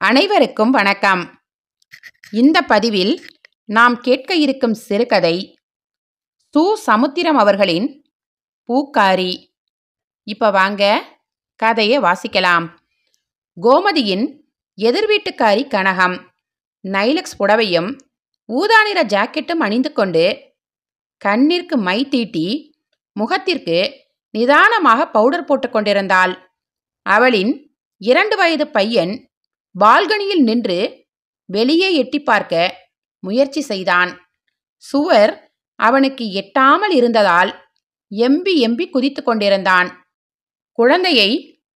அனைவருக்கும் வணக்கம். இந்த பதிவில் நாம் கேட்க இருக்கும் சிறுகதை சு. சமுத்திரம் அவர்களின் பூக்காரி. இப்ப வாங்க கதையை வாசிக்கலாம். கோமதியின் எதிர்வீட்டுக்காரி கனகம் நைலக்ஸ் புடவையும் ஊதா நிற ஜாக்கெட்டும் அணிந்து கொண்டு கண்ணிற்கு மை தீட்டி முகத்திற்கு நிதானமாக பவுடர் போட்டுக் கொண்டிருந்தாள். அவளின் 2 வயது பையன் பால்கனியில் நின்று வெளியே எட்டி பார்க்க முயற்சி செய்தான். சுவர் அவனுக்கு எட்டாமல் இருந்ததால் எம்பி எம்பி குதித்து கொண்டிருந்தான். குழந்தையை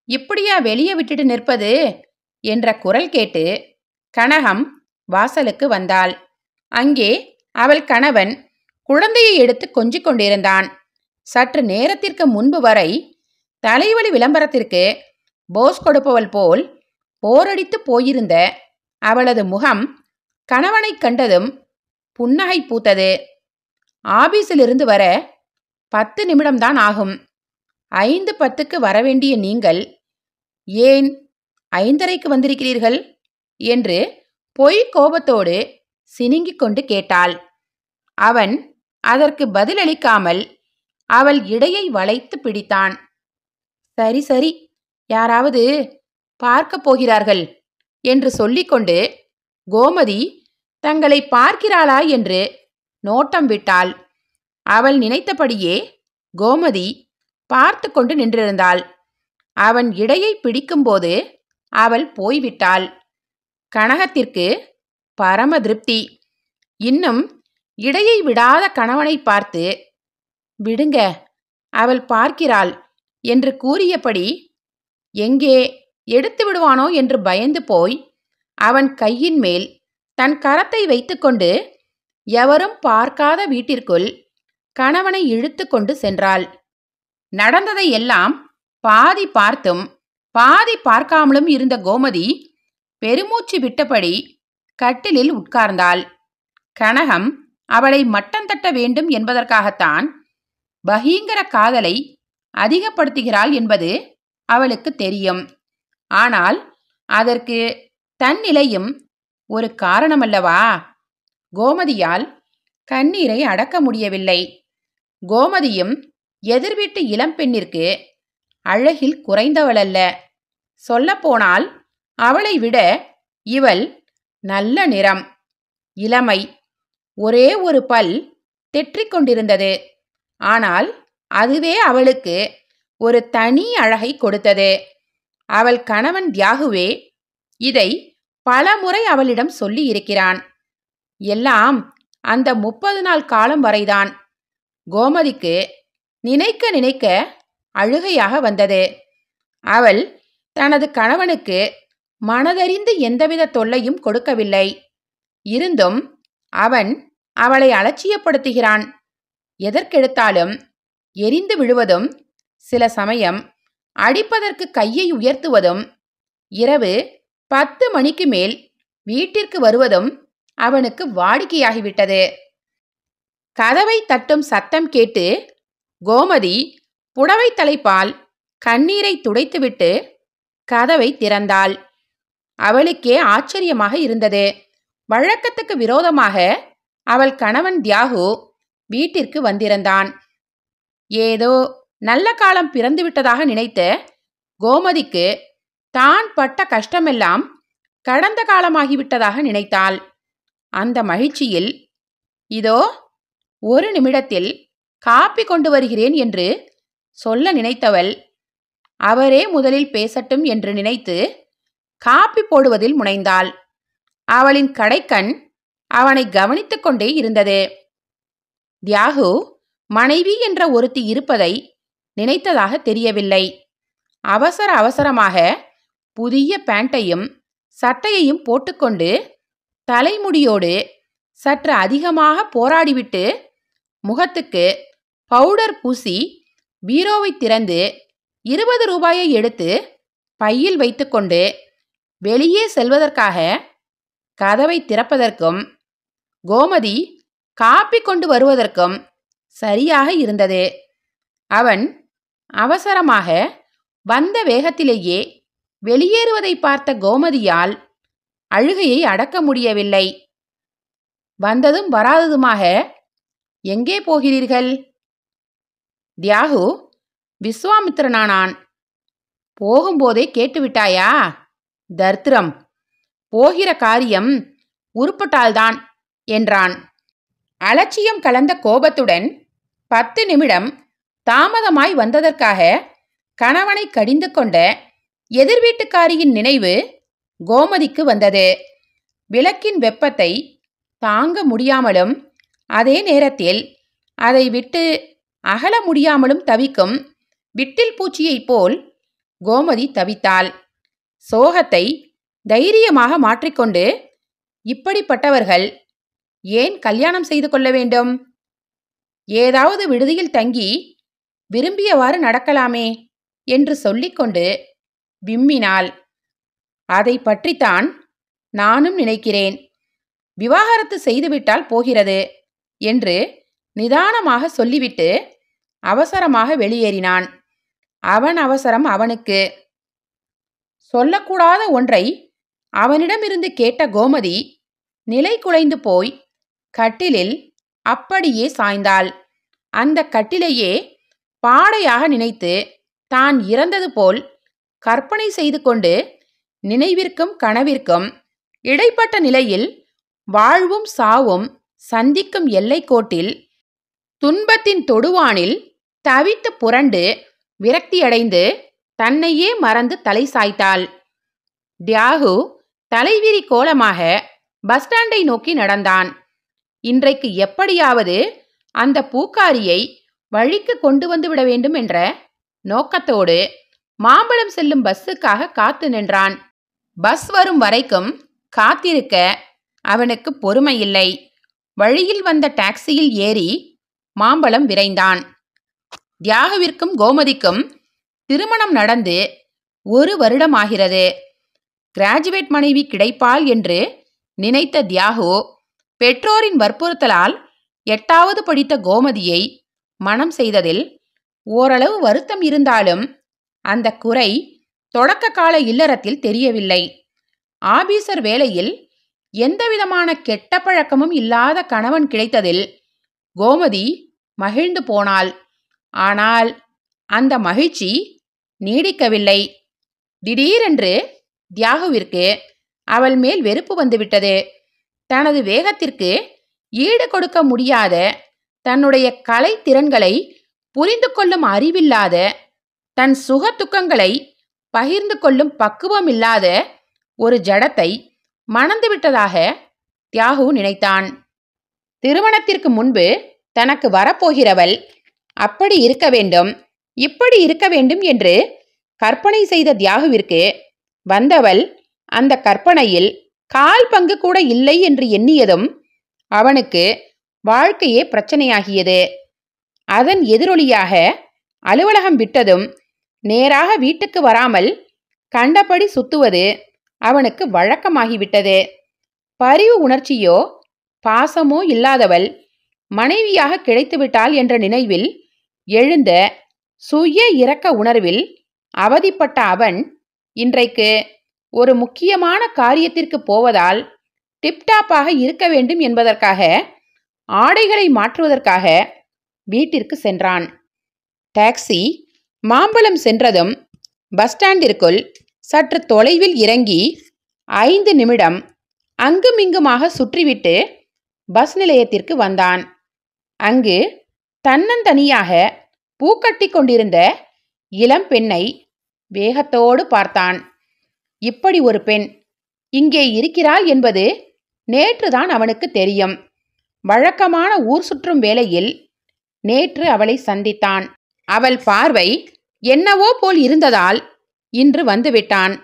இப்படியா வெளியே விட்டுட்டு நிற்பது என்ற குரல் கேட்டு கனகம் வாசலுக்கு வந்தாள். அங்கே அவள் கணவன் குழந்தையை எடுத்து கொஞ்சிக் கொண்டிருந்தான். சற்று நேரத்திற்கு முன்பு வரை தலைவலி விளம்பரத்திற்கு போஸ் கொடுப்பவள் போல் போரடித்து போயிருந்த அவளது முகம் கணவனை கண்டதும் புன்னகை பூத்தது. ஆபீஸிலிருந்து வர 10 நிமிடம்தான் ஆகும். 5:10க்கு வரவேண்டிய நீங்கள் ஏன் 5:30க்கு வந்திருக்கிறீர்கள் என்று பொய் கோபத்தோடு சினுங்கிக் கொண்டு கேட்டாள். அவன் அதற்கு பதிலளிக்காமல் அவள் இடையை வளைத்து பிடித்தான். சரி சரி, யாராவது பார்க்க போகிறார்கள் என்று சொல்லிக்கொண்டு கோமதி தங்களை பார்க்கிறாளா என்று நோட்டம் விட்டாள். அவள் நினைத்தபடியே கோமதி பார்த்து கொண்டு நின்றிருந்தாள். அவன் இடையை பிடிக்கும்போது அவள் போய்விட்டாள். கனகத்திற்கு பரம திருப்தி. இன்னும் இடையை விடாத கணவனை பார்த்து விடுங்க, அவள் பார்க்கிறாள் என்று கூறியபடி எங்கே எடுத்து விடுவானோ என்று பயந்து போய் அவன் கையின் மேல் தன் கரத்தை வைத்துக்கொண்டு எவரும் பார்க்காத வீட்டிற்குள் கணவனை இழுத்து கொண்டு சென்றாள். நடந்ததை எல்லாம் பாதி பார்த்தும் பாதி பார்க்காமலும் இருந்த கோமதி பெருமூச்சு விட்டபடி கட்டிலில் உட்கார்ந்தாள். கனகம் அவளை மட்டம் தட்ட வேண்டும் என்பதற்காகத்தான் பகீங்கர காதலை அதிகப்படுத்துகிறாள் என்பது அவளுக்கு தெரியும். ஆனால் அதற்கு தன் நிலையும் ஒரு காரணமல்லவா? கோமதியால் கண்ணீரை அடக்க முடியவில்லை. கோமதியும் எதிர்வீட்டு இளம்பெண்ணிற்கு அழகில் குறைந்தவளல்ல. சொல்லப்போனால் அவளை விட இவள் நல்ல நிறம், இளமை. ஒரே ஒரு பல் தெற்றிக் கொண்டிருந்தது. ஆனால் அதுவே அவளுக்கு ஒரு தனி அழகை கொடுத்தது. அவள் கணவன் தியாகுவே இதை பலமுறை அவளிடம் சொல்லி இருக்கிறான். எல்லாம் அந்த 30 நாள் காலம் வரைதான். கோமதிக்கு நினைக்க நினைக்க அழுகையாக வந்தது. அவள் தனது கணவனுக்கு மனதறிந்து எந்தவித தொல்லையும் கொடுக்கவில்லை. இருந்தும் அவன் அவளை அலட்சியப்படுத்துகிறான். எதற்கெடுத்தாலும் எரிந்து விழுவதும், சில சமயம் அடிப்பதற்கு கையை உயர்த்துவதும், இரவு 10 மணிக்கு மேல் வீட்டிற்கு வருவதும் அவனுக்கு வாடிக்கையாகிவிட்டது. கதவை தட்டும் சத்தம் கேட்டு கோமதி புடவை தலைப்பால் கண்ணீரை துடைத்துவிட்டு கதவை திறந்தாள். அவளுக்கே ஆச்சரியமாக இருந்தது. வழக்கத்துக்கு விரோதமாக அவள் கணவன் தியாகு வீட்டிற்கு வந்திருந்தான். ஏதோ நல்ல காலம் பிறந்துவிட்டதாக நினைத்த கோமதிக்கு தான் பட்ட கஷ்டமெல்லாம் கடந்த காலமாகிவிட்டதாக நினைத்தாள். அந்த மகிழ்ச்சியில் இதோ ஒரு நிமிடத்தில் காப்பி கொண்டு வருகிறேன் என்று சொல்ல நினைத்தவள் அவரே முதலில் பேசட்டும் என்று நினைத்து காப்பி போடுவதில் முனைந்தாள். அவளின் கடைக்கண் அவனை கவனித்துக் கொண்டே இருந்தது. தியாகு மனைவி என்ற ஒருத்தி இருப்பதை நினைத்ததாக தெரியவில்லை. அவசர அவசரமாக புதிய பேண்ட்டையும் சட்டையையும் போட்டுக்கொண்டு தலைமுடியோடு சற்று அதிகமாக போராடிவிட்டு முகத்துக்கு பவுடர் பூசி பீரோவை திறந்து 20 ரூபாயை எடுத்து பையில் வைத்துக்கொண்டு வெளியே செல்வதற்காக கதவை திறப்பதற்கும் கோமதி காப்பி கொண்டு வருவதற்கும் சரியாக இருந்தது. அவன் அவசரமாக வந்த வேகத்திலேயே வெளியேறுவதை பார்த்த கோமதியால் அழுகையை அடக்க முடியவில்லை. வந்ததும் வராததுமாக எங்கே போகிறீர்கள்? தியாகு விஸ்வாமித்திரனானான். போகும்போதே கேட்டுவிட்டாயா? தர்த்திரம், போகிற காரியம் உருப்பட்டால்தான் என்றான். அலட்சியம் கலந்த கோபத்துடன் 10 நிமிடம் தாமதமாய் வந்ததற்காக கணவனை கடிந்து கொண்ட எதிர்வீட்டுக்காரியின் நினைவு கோமதிக்கு வந்தது. விளக்கின் வெப்பத்தை தாங்க முடியாமலும் அதே நேரத்தில் அதை விட்டு அகல முடியாமலும் தவிக்கும் விட்டில் பூச்சியைப் போல் கோமதி தவித்தாள். சோகத்தை தைரியமாக மாற்றிக்கொண்டு, இப்படிப்பட்டவர்கள் ஏன் கல்யாணம் செய்து கொள்ள வேண்டும்? ஏதாவது விடுதியில் தங்கி விரும்பியவாறு நடக்கலாமே என்று சொல்லிக்கொண்டு விம்மினாள். அதை பற்றித்தான் நானும் நினைக்கிறேன். விவாகரத்து செய்துவிட்டால் போகிறது என்று நிதானமாக சொல்லிவிட்டு அவசரமாக வெளியேறினான். அவன் அவசரம் அவனுக்கு. சொல்லக்கூடாத ஒன்றை அவனிடமிருந்து கேட்ட கோமதி நிலை குலைந்து போய் கட்டிலில் அப்படியே சாய்ந்தாள். அந்த கட்டிலையே பாடையாக நினைத்து தான் இறந்தது போல் கற்பனை செய்து கொண்டு நினைவிற்கும் கனவிற்கும் இடைப்பட்ட நிலையில் வாழ்வும் சாவும் சந்திக்கும் எல்லைக்கோட்டில் துன்பத்தின் தொடுவானில் தவித்து புரண்டு விரக்தியடைந்து தன்னையே மறந்து தலை சாய்த்தாள். தியாகு தலைவிரி கோலமாக பஸ் ஸ்டாண்டை நோக்கி நடந்தான். இன்றைக்கு எப்படியாவது அந்த பூக்காரியை வழிக்கு கொண்டு வந்து விட வேண்டும் என்ற நோக்கத்தோடு மாம்பழம் செல்லும் பஸ்ஸுக்காக காத்து நின்றான். பஸ் வரும் வரைக்கும் காத்திருக்க அவனுக்கு பொறுமையில்லை. வழியில் வந்த டாக்ஸியில் ஏறி மாம்பழம் விரைந்தான். தியாகுவிற்கும் கோமதிக்கும் திருமணம் நடந்து 1 வருடமாகிறது. கிராஜுவேட் மனைவி கிடைப்பாள் என்று நினைத்த தியாகு பெற்றோரின் வற்புறுத்தலால் 8வது படித்த கோமதியை மணம் செய்ததில் ஓரளவு வருத்தம் இருந்தாலும் அந்த குறை தொடக்க கால இல்லறத்தில் தெரியவில்லை. ஆபீசர் வேலையில் எந்தவிதமான கெட்ட பழக்கமும் இல்லாத கணவன் கிடைத்ததில் கோமதி மகிழ்ந்து போனாள். ஆனால் அந்த மகிழ்ச்சி நீடிக்கவில்லை. திடீரென்று தியாகுவிற்கு அவள் மேல் வெறுப்பு வந்துவிட்டது. தனது வேகத்திற்கு ஈடு கொடுக்க முடியாத, தன்னுடைய கலை திறன்களை புரிந்து கொள்ளும் அறிவில்லாத, தன் சுகத்துக்கங்களை பகிர்ந்து கொள்ளும் பக்குவமில்லாத ஒரு ஜடத்தை மணந்துவிட்டதாக தியாகு நினைத்தான். திருமணத்திற்கு முன்பு தனக்கு வரப்போகிறவள் அப்படி இருக்க வேண்டும், இப்படி இருக்க வேண்டும் என்று கற்பனை செய்த தியாகுவிற்கு வந்தவள் அந்த கற்பனையில் 1/4 பங்கு கூட இல்லை என்று எண்ணியதும் அவனுக்கு வாழ்க்கையே பிரச்சனையாகியது. அதன் எதிரொலியாக அலுவலகம் விட்டதும் நேராக வீட்டுக்கு வராமல் கண்டபடி சுத்துவது அவனுக்கு வழக்கமாகிவிட்டது. பரிவு உணர்ச்சியோ பாசமோ இல்லாதவள் மனைவியாக கிடைத்துவிட்டாள் என்ற நினைவில் எழுந்த சுய இரக்க உணர்வில் அவதிப்பட்ட அவன் இன்றைக்கு ஒரு முக்கியமான காரியத்திற்கு போவதால் டிப்டாப்பாக இருக்க வேண்டும் என்பதற்காக ஆடைகளை மாற்றுவதற்காக வீட்டிற்கு சென்றான். டாக்ஸி மாம்பழம் சென்றதும் பஸ் ஸ்டாண்டிற்குள் சற்று தொலைவில் இறங்கி 5 நிமிடம் அங்குமிங்குமாக சுற்றிவிட்டு பஸ் நிலையத்திற்கு வந்தான். அங்கு தன்னந்தனியாக பூக்கட்டி கொண்டிருந்த இளம் பெண்ணை வேகத்தோடு பார்த்தான். இப்படி ஒரு பெண் இங்கே இருக்கிறாள் என்பது நேற்றுதான் அவனுக்கு தெரியும். வழக்கமான ஊர் சுற்றும் வேளையில் நேற்று அவளை சந்தித்தான். அவள் பார்வை என்னவோ போல் இருந்ததால் இன்று வந்துவிட்டான்.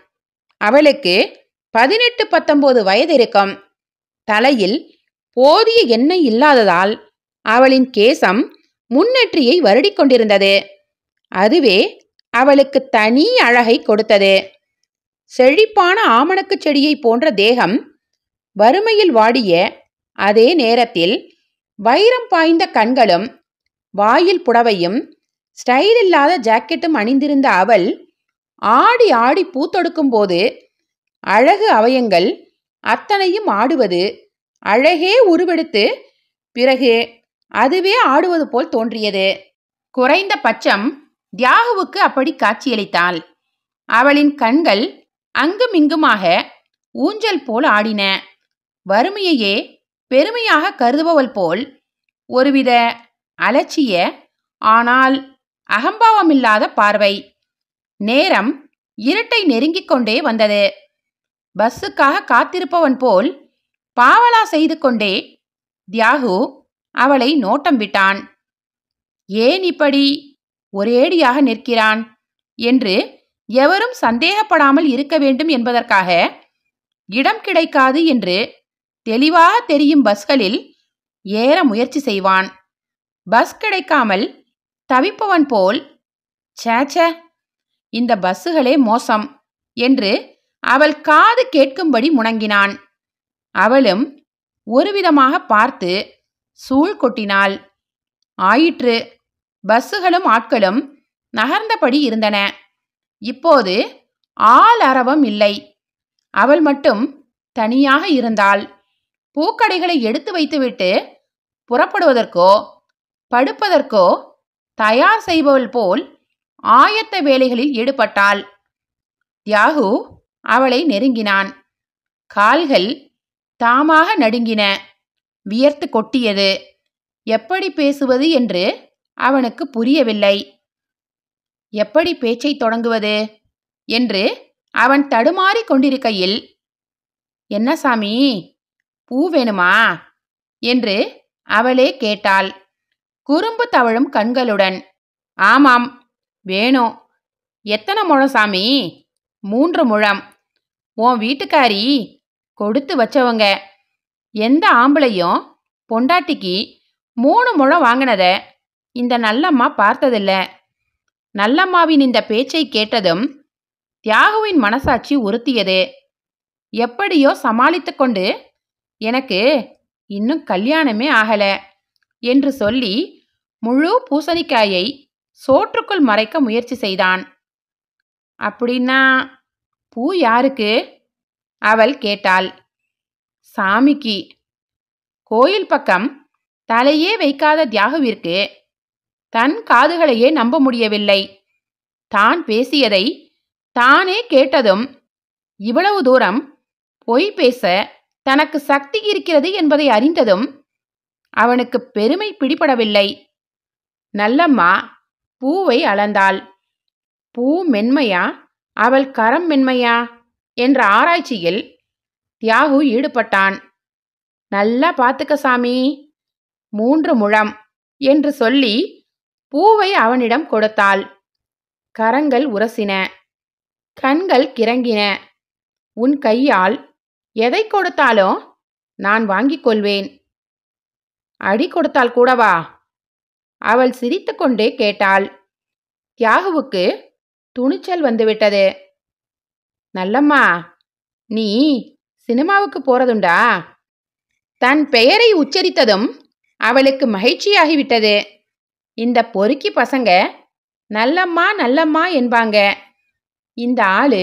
அவளுக்கு 18-19 வயது இருக்கும். தலையில் போதிய எண்ணெய் இல்லாததால் அவளின் கேசம் முன்னெற்றியை வருடிக் கொண்டிருந்தது. அதுவே அவளுக்கு தனி அழகை கொடுத்தது. செழிப்பான ஆமணக்கு செடியை போன்ற தேகம் வறுமையில் வாடிய அதே நேரத்தில் வைரம் பாய்ந்த கண்களும் வாயில் புடவையும் ஸ்டைல் இல்லாத ஜாக்கெட்டும் அணிந்திருந்த அவள் ஆடி ஆடி பூத்தொடுக்கும் போது அழகு அவயங்கள் அத்தனையும் ஆடுவது அழகே உருவெடுத்து பிறகு அதுவே ஆடுவது போல் தோன்றியது. குறைந்த பட்சம் தியாகுவுக்கு அப்படி காட்சியளித்தாள். அவளின் கண்கள் அங்குமிங்குமாக ஊஞ்சல் போல் ஆடின. வறுமையையே பெருமையாக கருதுபவள் போல் ஒருவித அலட்சிய ஆனால் அகம்பாவமில்லாத பார்வை. நேரம் இருட்டை நெருங்கிக் கொண்டே வந்தது. பஸ்ஸுக்காக காத்திருப்பவன் போல் பாவலா செய்து கொண்டே தியாகு அவளை நோட்டம் விட்டான். ஏன் இப்படி ஒரேடியாக நிற்கிறான் என்று எவரும் சந்தேகப்படாமல் இருக்க வேண்டும் என்பதற்காக இடம் கிடைக்காது என்று தெளிவாக தெரியும் பஸ்களில் ஏற முயற்சி செய்வான். பஸ் கிடைக்காமல் தவிப்பவன் போல் சேச்ச இந்த பஸ்ஸுகளே மோசம் என்று அவள் காது கேட்கும்படி முணங்கினான். அவளும் ஒருவிதமாக பார்த்து சூழ் கொட்டினாள். ஆயிற்று. பஸ்ஸுகளும் ஆட்களும் நகர்ந்தபடி இருந்தன. இப்போது ஆள் அரவம் இல்லை. அவள் மட்டும் தனியாக இருந்தாள். பூக்கடைகளை எடுத்து வைத்துவிட்டு புறப்படுவதற்கோ படுப்பதற்கோ தயார் செய்பவள் போல் ஆயத்த வேலைகளில் ஈடுபட்டாள். தியாகு அவளை நெருங்கினான். கால்கள் தாமாக நடுங்கின. வியர்த்து கொட்டியது. எப்படி பேசுவது என்று அவனுக்கு புரியவில்லை. எப்படி பேச்சை தொடங்குவது என்று அவன் தடுமாறிக் கொண்டிருக்கையில், என்ன சாமி, பூ வேணுமா என்று அவளே கேட்டாள், குறும்பு தவழும் கண்களுடன். ஆமாம், வேணும். எத்தனை முழம் சாமி? 3 முழம். உன் வீட்டுக்காரி கொடுத்து வச்சவங்க. எந்த ஆம்பளையும் பொண்டாட்டிக்கு 3 முழம் வாங்கினத இந்த நல்லம்மா பார்த்ததில்ல. நல்லம்மாவின் இந்த பேச்சை கேட்டதும் தியாகுவின் மனசாட்சி உறுத்தியது. எப்படியோ சமாளித்து கொண்டு, எனக்கு இன்னும் கல்யாணமே ஆகல என்று சொல்லி முழு பூசணிக்காயை சோற்றுக்குள் மறைக்க முயற்சி செய்தான். அப்படின்னா பூ யாருக்கு? அவள் கேட்டாள். சாமிக்கு. கோயில் பக்கம் தலையே வைக்காத தியாகுவிற்கு தன் காதுகளையே நம்ப முடியவில்லை. தான் பேசியதை தானே கேட்டதும் இவ்வளவு தூரம் பொய் பேச தனக்கு சக்தி இருக்கிறது என்பதை அறிந்ததும் அவனுக்கு பெருமை பிடிபடவில்லை. நல்லம்மா பூவை அளந்தாள். பூ மென்மையா அவள் கரம் மென்மையா என்ற ஆராய்ச்சியில் தியாகு ஈடுபட்டான். நல்லா பார்த்துக்க சாமி, 3 முழம் என்று சொல்லி பூவை அவனிடம் கொடுத்தாள். கரங்கள் உரசின. கண்கள் கிறங்கின. உன் கையால் எதை கொடுத்தாலும் நான் வாங்கிக் கொள்வேன். அடி கொடுத்தால் கூடவா? அவள் சிரித்து கொண்டே கேட்டாள். தியாகுவுக்கு துணிச்சல் வந்துவிட்டது. நல்லம்மா, நீ சினிமாவுக்கு போறதுண்டா? தன் பெயரை உச்சரித்ததும் அவளுக்கு மகிழ்ச்சியாகிவிட்டது. இந்த பொறுக்கி பசங்க நல்லம்மா நல்லம்மா என்பாங்க. இந்த ஆளு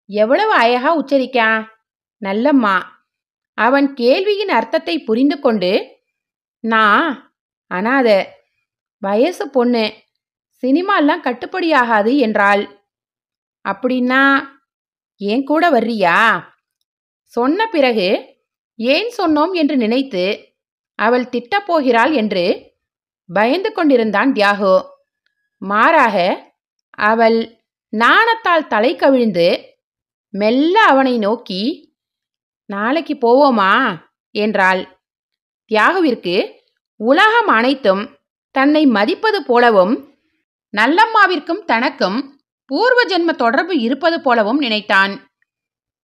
எவ்வளவு அழகா உச்சரிக்கான், நல்லம்மா. அவன் கேள்வியின் அர்த்தத்தை புரிந்து கொண்டு, நான் அனாத, வயசு பொண்ணு, சினிமாலாம் கட்டுப்படியாகாது என்றாள். அப்படின்னா ஏன் கூட வர்றியா? சொன்ன பிறகு ஏன் சொன்னோம் என்று நினைத்து அவள் திட்டப்போகிறாள் என்று பயந்து கொண்டிருந்தான் தியாகு. மாறாக அவள் நாணத்தால் தலை கவிழ்ந்து மெல்ல அவனை நோக்கி, நாளைக்கு போவோமா என்றாள். தியாகுவிற்கு உலகம் அனைத்தும் தன்னை மதிப்பது போலவும் நல்லம்மாவிற்கும் தனக்கும் பூர்வ ஜென்ம தொடர்பு இருப்பது போலவும் நினைத்தான்.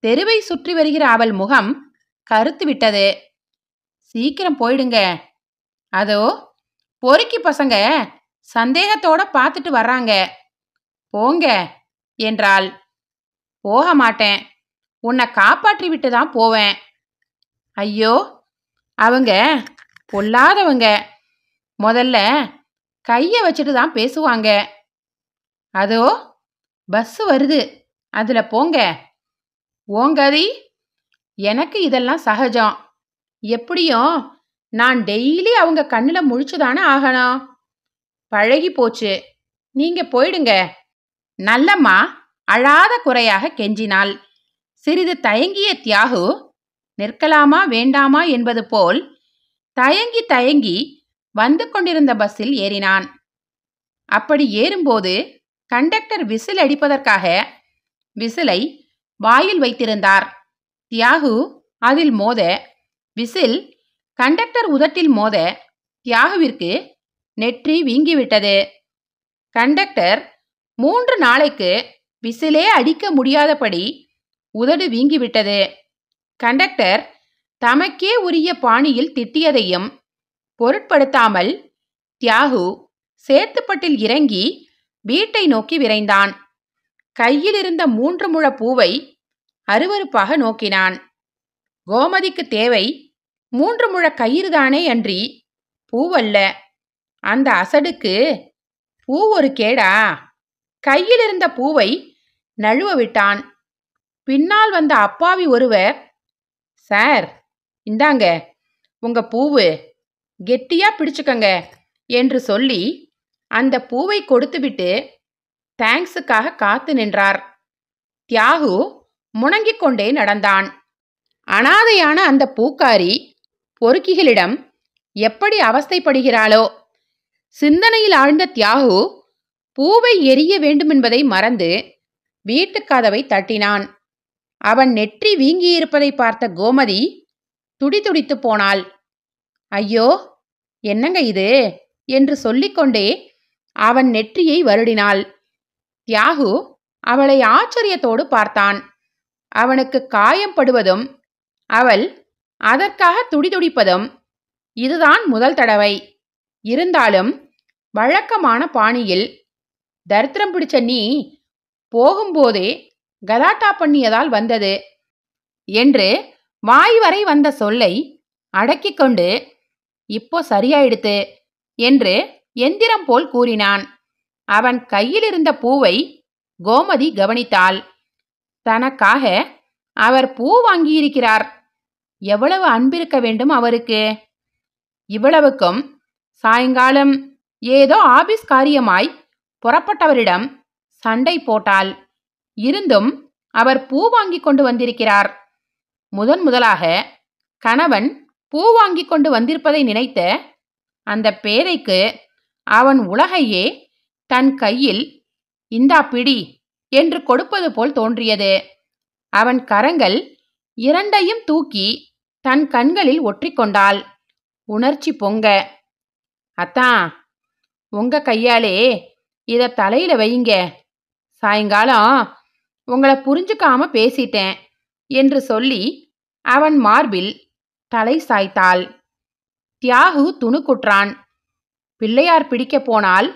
தெருவை சுற்றி வருகிற அவள் முகம் கருத்து விட்டது. சீக்கிரம் போயிடுங்க, அதோ பொறுக்கி பசங்க சந்தேகத்தோட பார்த்துட்டு வர்றாங்க, போங்க என்றாள். போக மாட்டேன், உன்னை காப்பாற்றி விட்டு தான் போவேன். ஐயோ, அவங்க பொல்லாதவங்க. முதல்ல கையை வச்சுட்டு தான் பேசுவாங்க. அதோ பஸ் வருது, அதில் போங்க. ஓங்கதி எனக்கு இதெல்லாம் சகஜம். எப்படியும் நான் டெய்லி அவங்க கண்ணுல முழிச்சுதானே ஆகணும். பழகி போச்சு. நீங்க போயிடுங்க. நல்லம்மா அழாத குறையாக கெஞ்சினாள். சிறிது தயங்கிய தியாகு நிற்கலாமா வேண்டாமா என்பது போல் தயங்கி தயங்கி வந்து கொண்டிருந்த பஸ்ஸில் ஏறினான். அப்படி ஏறும்போது கண்டக்டர் விசில் அடிப்பதற்காக விசிலை வாயில் வைத்திருந்தார். தியாகு அதில் மோத விசில் கண்டக்டர் உதட்டில் மோத தியாகுவிற்கு நெற்றி வீங்கிவிட்டது. கண்டக்டர் 3 நாளைக்கு விசிலே அடிக்க முடியாதபடி உதடு வீங்கிவிட்டது. கண்டக்டர் தமக்கே உரிய பாணியில் திட்டியதையும் பொருட்படுத்தாமல் தியாகு சேத்துப்பட்டில் இறங்கி வீட்டை நோக்கி விரைந்தான். கையில் இருந்த 3 முழ பூவை அருவருப்பாக நோக்கினான். கோமதிக்கு தேவை 3 முழ கயிறுதானே அன்றி பூவல்ல. அந்த அசடுக்கு பூ ஒரு கேடா? கையில் இருந்த பூவை நழுவ விட்டான். பின்னால் வந்த அப்பாவி ஒருவர், சார் இந்தாங்க உங்க பூவு, கெட்டியா பிடிச்சுக்கங்க என்று சொல்லி அந்த பூவை கொடுத்துவிட்டு தேங்க்ஸுக்காக காத்து நின்றார். தியாகு முணங்கிக் கொண்டே நடந்தான். அனாதையான அந்த பூக்காரி பொறுக்கிகளிடம் எப்படி அவஸ்தைப்படுகிறாளோ. சிந்தனையில் ஆழ்ந்த தியாகு பூவை எரிய வேண்டுமென்பதை மறந்து வீட்டுக் கதவை தட்டினான். அவன் நெற்றி வீங்கியிருப்பதை பார்த்த கோமதி துடிதுடித்து போனாள். ஐயோ, என்னங்க இது என்று சொல்லிக்கொண்டே அவன் நெற்றியை வருடினாள். தியாகு அவளை ஆச்சரியத்தோடு பார்த்தான். அவனுக்கு காயம் படுவதும் அவள் அதற்காக துடிதுடிப்பதும் இதுதான் முதல் தடவை. இருந்தாலும் வழக்கமான பாணியில், தரித்திரம் பிடிச்ச நீ போகும்போதே கலாட்டா பண்ணியதால் வந்தது என்று வாய் வரை வந்த சொல்லை அடக்கிக் கொண்டு, இப்போ சரியாயிடுத்து என்று எந்திரம் போல் கூறினான். அவன் கையில் இருந்த பூவை கோமதி கவனித்தாள். தனக்காக அவர் பூ வாங்கியிருக்கிறார். எவ்வளவு அன்பிருக்க வேண்டும் அவருக்கு! இவ்வளவுக்கும் சாயங்காலம் ஏதோ ஆபீஸ் காரியமாய் புறப்பட்டவரிடம் சண்டை போட்டாள். இருந்தும் அவர் பூ வாங்கி கொண்டு வந்திருக்கிறார். முதலாக கணவன் பூ வாங்கி கொண்டு வந்திருப்பதை நினைத்த அந்த பேதைக்கு அவன் உலகையே தன் கையில் இந்தா பிடி என்று கொடுப்பது போல் தோன்றியது. அவன் கரங்கள் இரண்டையும் தூக்கி தன் கண்களில் ஒற்றிக்கொண்டாள். உணர்ச்சி பொங்க, அத்தான் உங்க கையாலே இத தலையில வைங்க. சாயங்காலம் உங்களை புரிஞ்சுக்காம பேசிட்டேன் என்று சொல்லி அவன் மார்பில் தலை சாய்த்தாள். தியாகு துணுக்குற்றான். பிள்ளையார் பிடிக்க போனால்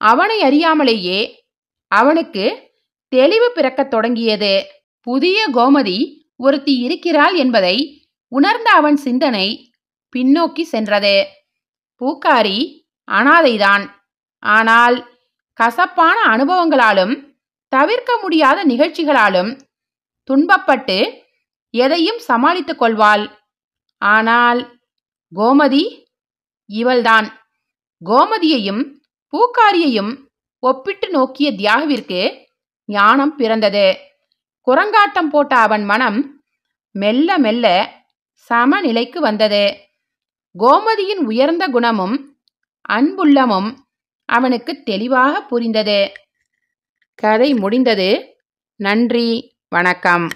அவனை அறியாமலேயே அவனுக்கு தெளிவு பிறக்கத் தொடங்கியது. புதிய கோமதி ஒருத்தி இருக்கிறாள் என்பதை உணர்ந்த அவன் சிந்தனை பின்னோக்கி சென்றது. பூக்காரி அனாதைதான். ஆனால் கசப்பான அனுபவங்களாலும் தவிர்க்க முடியாத நிகழ்ச்சிகளாலும் துன்பப்பட்டு எதையும் சமாளித்துக் கொள்வாள். ஆனால் கோமதி, இவள்தான். கோமதியையும் பூக்காரியையும் ஒப்பிட்டு நோக்கிய தியாகுவிற்கு ஞானம் பிறந்தது. குரங்காட்டம் போட்ட அவன் மனம் மெல்ல மெல்ல சமநிலைக்கு வந்தது. கோமதியின் உயர்ந்த குணமும் அன்புள்ளமும் அவனுக்கு தெளிவாக புரிந்தது. கதை முடிந்தது. நன்றி, வணக்கம்.